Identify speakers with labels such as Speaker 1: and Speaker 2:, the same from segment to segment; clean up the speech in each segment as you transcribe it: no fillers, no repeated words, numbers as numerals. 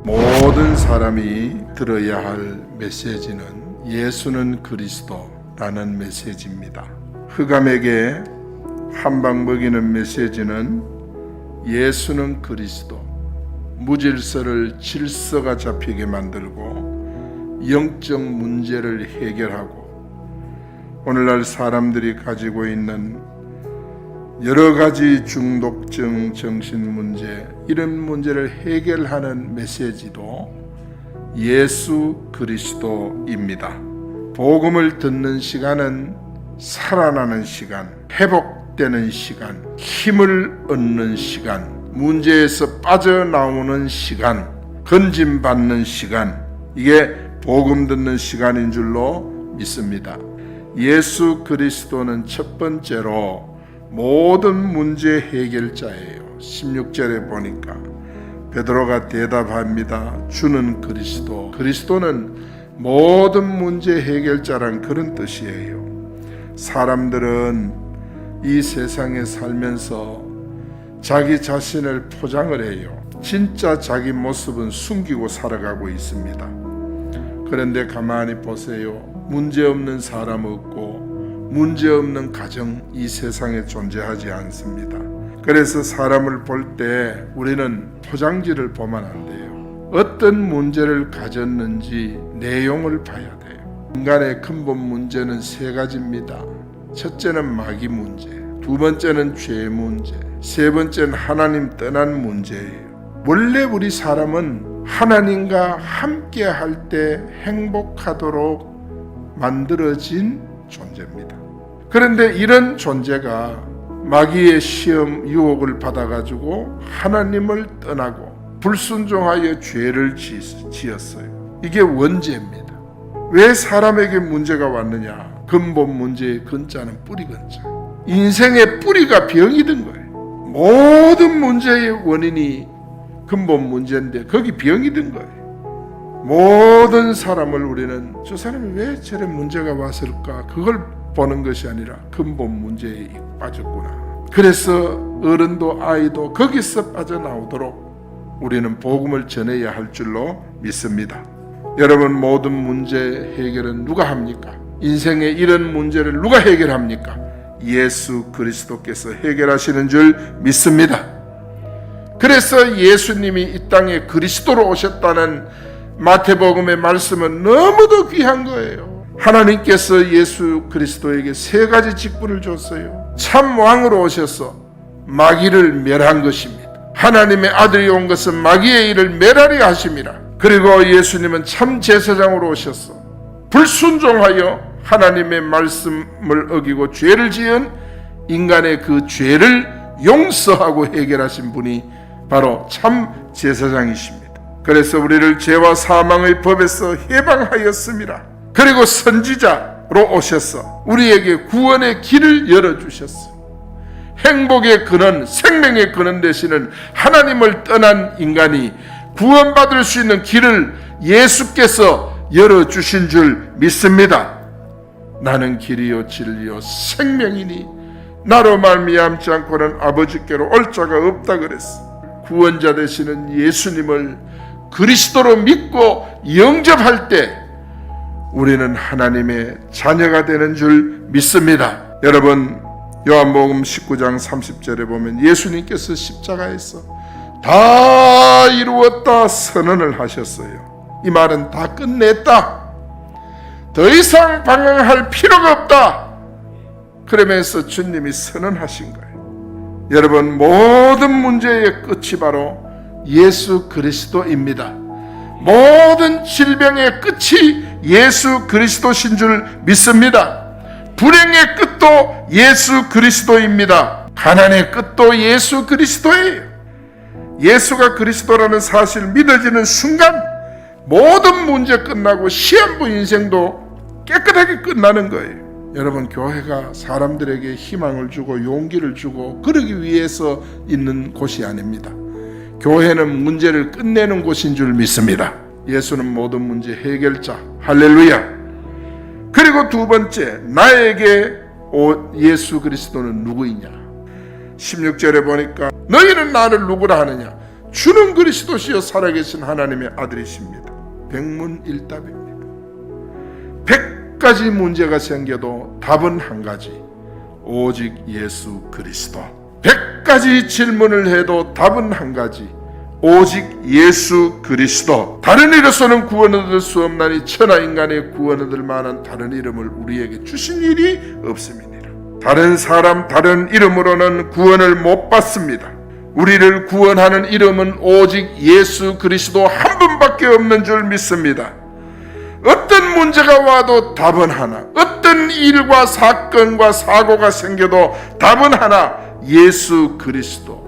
Speaker 1: 모든 사람이 들어야 할 메시지는 예수는 그리스도라는 메시지입니다. 흑암에게 한방 먹이는 메시지는 예수는 그리스도, 무질서를 질서가 잡히게 만들고 영적 문제를 해결하고 오늘날 사람들이 가지고 있는 여러 가지 중독증, 정신 문제, 이런 문제를 해결하는 메시지도 예수 그리스도입니다. 복음을 듣는 시간은 살아나는 시간, 회복되는 시간, 힘을 얻는 시간, 문제에서 빠져나오는 시간, 건짐받는 시간, 이게 복음 듣는 시간인 줄로 믿습니다. 예수 그리스도는 첫 번째로 모든 문제 해결자예요. 16절에 보니까 베드로가 대답합니다. 주는 그리스도. 그리스도는 모든 문제 해결자란 그런 뜻이에요. 사람들은 이 세상에 살면서 자기 자신을 포장을 해요. 진짜 자기 모습은 숨기고 살아가고 있습니다. 그런데 가만히 보세요. 문제없는 사람 없고 문제없는 가정 이 세상에 존재하지 않습니다. 그래서 사람을 볼 때 우리는 포장지를 보면 안 돼요. 어떤 문제를 가졌는지 내용을 봐야 돼요. 인간의 근본 문제는 세 가지입니다. 첫째는 마귀 문제, 두 번째는 죄 문제, 세 번째는 하나님 떠난 문제예요. 원래 우리 사람은 하나님과 함께 할 때 행복하도록 만들어진 존재입니다. 그런데 이런 존재가 마귀의 시험 유혹을 받아가지고 하나님을 떠나고 불순종하여 죄를 지었어요. 이게 원죄입니다. 왜 사람에게 문제가 왔느냐? 근본 문제의 근자는 뿌리 근자. 인생의 뿌리가 병이 든 거예요. 모든 문제의 원인이 근본 문제인데 거기 병이 든 거예요. 모든 사람을 우리는 저 사람이 왜 저런 문제가 왔을까? 그걸 보는 것이 아니라 근본 문제에 빠졌구나. 그래서 어른도 아이도 거기서 빠져나오도록 우리는 복음을 전해야 할 줄로 믿습니다. 여러분, 모든 문제 해결은 누가 합니까? 인생의 이런 문제를 누가 해결합니까? 예수 그리스도께서 해결하시는 줄 믿습니다. 그래서 예수님이 이 땅에 그리스도로 오셨다는 마태복음의 말씀은 너무도 귀한 거예요. 하나님께서 예수 그리스도에게 세 가지 직분을 줬어요. 참 왕으로 오셔서 마귀를 멸한 것입니다. 하나님의 아들이 온 것은 마귀의 일을 멸하려 하심이라. 그리고 예수님은 참 제사장으로 오셔서 불순종하여 하나님의 말씀을 어기고 죄를 지은 인간의 그 죄를 용서하고 해결하신 분이 바로 참 제사장이십니다. 그래서 우리를 죄와 사망의 법에서 해방하였습니다. 그리고 선지자로 오셔서 우리에게 구원의 길을 열어주셨어요. 행복의 근원, 생명의 근원 되시는 하나님을 떠난 인간이 구원받을 수 있는 길을 예수께서 열어주신 줄 믿습니다. 나는 길이요 진리요 생명이니 나로 말미암지 않고는 아버지께로 올 자가 없다 그랬어. 구원자 되시는 예수님을 그리스도로 믿고 영접할 때 우리는 하나님의 자녀가 되는 줄 믿습니다. 여러분, 요한복음 19장 30절에 보면 예수님께서 십자가에서 다 이루었다 선언을 하셨어요. 이 말은 다 끝냈다. 더 이상 방황할 필요가 없다. 그러면서 주님이 선언하신 거예요. 여러분, 모든 문제의 끝이 바로 예수 그리스도입니다. 모든 질병의 끝이 예수 그리스도신 줄 믿습니다. 불행의 끝도 예수 그리스도입니다. 가난의 끝도 예수 그리스도예요. 예수가 그리스도라는 사실 믿어지는 순간 모든 문제 끝나고 시한부 인생도 깨끗하게 끝나는 거예요. 여러분, 교회가 사람들에게 희망을 주고 용기를 주고 그러기 위해서 있는 곳이 아닙니다. 교회는 문제를 끝내는 곳인 줄 믿습니다. 예수는 모든 문제 해결자. 할렐루야. 그리고 두 번째, 나에게 예수 그리스도는 누구이냐? 16절에 보니까 너희는 나를 누구라 하느냐? 주는 그리스도시요 살아계신 하나님의 아들이십니다. 백문일답입니다. 100가지 문제가 생겨도 답은 한 가지, 오직 예수 그리스도. 100가지 질문을 해도 답은 한 가지, 오직 예수 그리스도. 다른 이로서는 구원 얻을 수 없나니 천하 인간의 구원 얻을 만한 다른 이름을 우리에게 주신 일이 없음이니라. 다른 사람 다른 이름으로는 구원을 못 받습니다. 우리를 구원하는 이름은 오직 예수 그리스도 한 분밖에 없는 줄 믿습니다. 어떤 문제가 와도 답은 하나, 어떤 일과 사건과 사고가 생겨도 답은 하나, 예수 그리스도.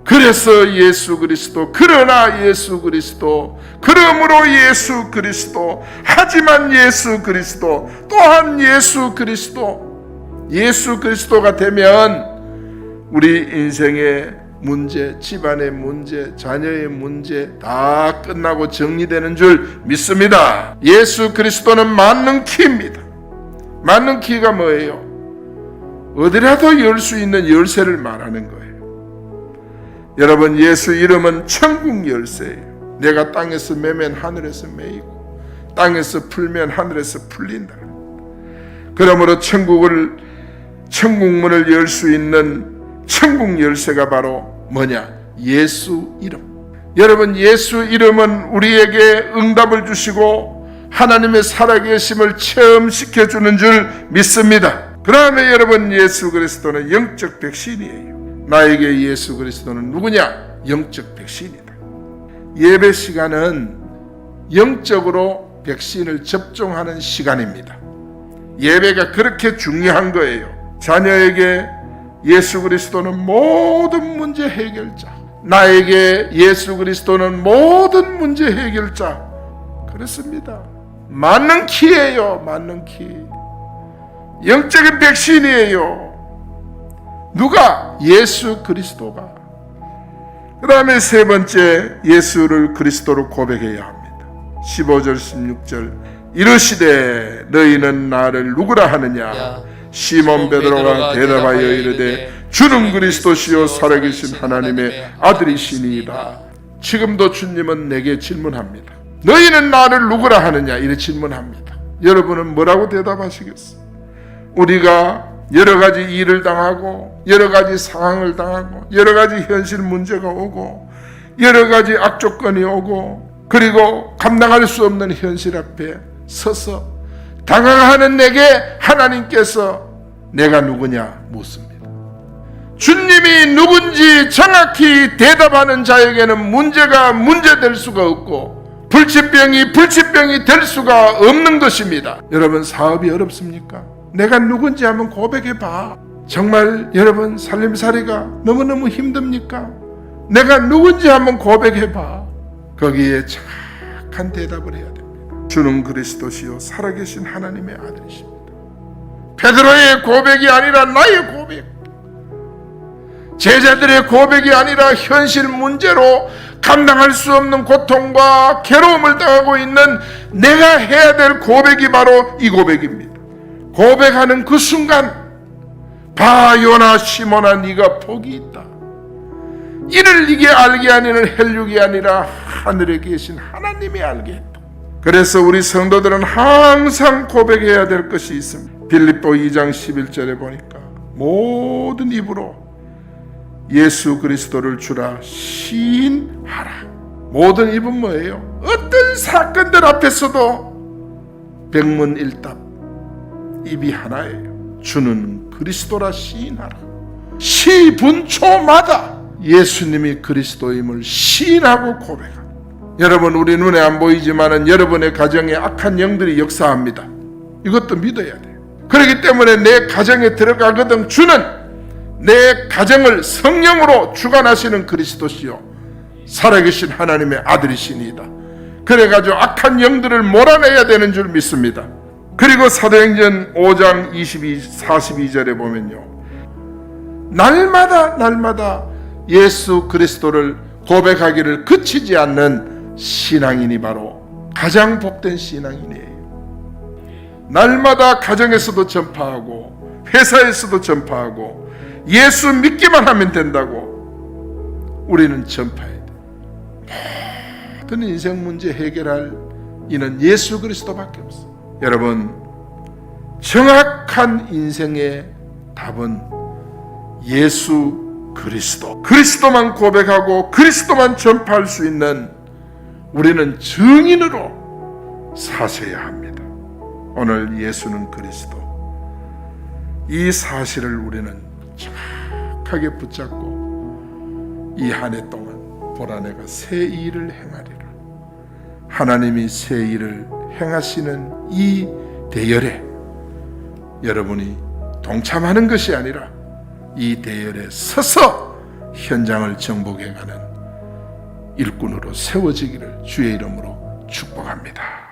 Speaker 1: 그래서 예수 그리스도, 그러나 예수 그리스도, 그러므로 예수 그리스도, 하지만 예수 그리스도, 또한 예수 그리스도. 예수 그리스도가 되면 우리 인생의 문제, 집안의 문제, 자녀의 문제 다 끝나고 정리되는 줄 믿습니다. 예수 그리스도는 만능 키입니다. 만능 키가 뭐예요? 어디라도 열 수 있는 열쇠를 말하는 거예요. 여러분, 예수 이름은 천국 열쇠예요. 내가 땅에서 매면 하늘에서 매이고 땅에서 풀면 하늘에서 풀린다. 그러므로 천국문을 열 수 있는 천국 열쇠가 바로 뭐냐? 예수 이름. 여러분, 예수 이름은 우리에게 응답을 주시고 하나님의 살아계심을 체험시켜주는 줄 믿습니다. 그다음에 여러분, 예수 그리스도는 영적 백신이에요. 나에게 예수 그리스도는 누구냐? 영적 백신이다. 예배 시간은 영적으로 백신을 접종하는 시간입니다. 예배가 그렇게 중요한 거예요. 자녀에게 예수 그리스도는 모든 문제 해결자, 나에게 예수 그리스도는 모든 문제 해결자. 그렇습니다. 맞는 키예요. 맞는 키. 영적인 백신이에요. 누가? 예수 그리스도가. 그 다음에 세 번째, 예수를 그리스도로 고백해야 합니다. 15절 16절 이르시되 너희는 나를 누구라 하느냐? 시몬 베드로가 대답하여 이르되 주는 그리스도시요 살아계신 하나님의 아들이시니이다. 지금도 주님은 내게 질문합니다. 너희는 나를 누구라 하느냐? 이렇게 질문합니다. 여러분은 뭐라고 대답하시겠어요? 우리가 여러 가지 일을 당하고 여러 가지 상황을 당하고 여러 가지 현실 문제가 오고 여러 가지 악조건이 오고 그리고 감당할 수 없는 현실 앞에 서서 당황하는 내게 하나님께서 내가 누구냐 묻습니다. 주님이 누군지 정확히 대답하는 자에게는 문제가 문제될 수가 없고 불치병이 불치병이 될 수가 없는 것입니다. 여러분, 사업이 어렵습니까? 내가 누군지 한번 고백해봐. 정말 여러분, 살림살이가 너무너무 힘듭니까? 내가 누군지 한번 고백해봐. 거기에 착한 대답을 해야 됩니다. 주는 그리스도시요 살아계신 하나님의 아들이십니다. 베드로의 고백이 아니라 나의 고백, 제자들의 고백이 아니라 현실 문제로 감당할 수 없는 고통과 괴로움을 당하고 있는 내가 해야 될 고백이 바로 이 고백입니다. 고백하는 그 순간, 봐 요나 시몬아 네가 복이 있다. 이를 네게 알게 하니는 혈육이 아니라 하늘에 계신 하나님이 알게 했다. 그래서 우리 성도들은 항상 고백해야 될 것이 있습니다. 빌립보 2장 11절에 보니까 모든 입으로 예수 그리스도를 주라 시인하라. 모든 입은 뭐예요? 어떤 사건들 앞에서도 백문일답, 입이 하나예요. 주는 그리스도라 시인하라. 시분초마다 예수님이 그리스도임을 시인하고 고백합니다. 여러분, 우리 눈에 안 보이지만은 여러분의 가정에 악한 영들이 역사합니다. 이것도 믿어야 돼요. 그렇기 때문에 내 가정에 들어가거든 주는 내 가정을 성령으로 주관하시는 그리스도시요 살아계신 하나님의 아들이시니이다. 그래가지고 악한 영들을 몰아내야 되는 줄 믿습니다. 그리고 사도행전 5장 42절에 보면요, 날마다 예수 그리스도를 고백하기를 그치지 않는 신앙인이 바로 가장 복된 신앙인이에요. 날마다 가정에서도 전파하고 회사에서도 전파하고 예수 믿기만 하면 된다고 우리는 전파해야 돼. 모든 인생 문제 해결할 이는 예수 그리스도밖에 없어. 여러분, 정확한 인생의 답은 예수 그리스도. 그리스도만 고백하고 그리스도만 전파할 수 있는 우리는 증인으로 사셔야 합니다. 오늘 예수는 그리스도. 이 사실을 우리는 정확하게 붙잡고 이 한 해 동안 보라 내가 새 일을 행하리라. 하나님이 새 일을 행하시는 이 대열에 여러분이 동참하는 것이 아니라 이 대열에 서서 현장을 정복해가는 일꾼으로 세워지기를 주의 이름으로 축복합니다.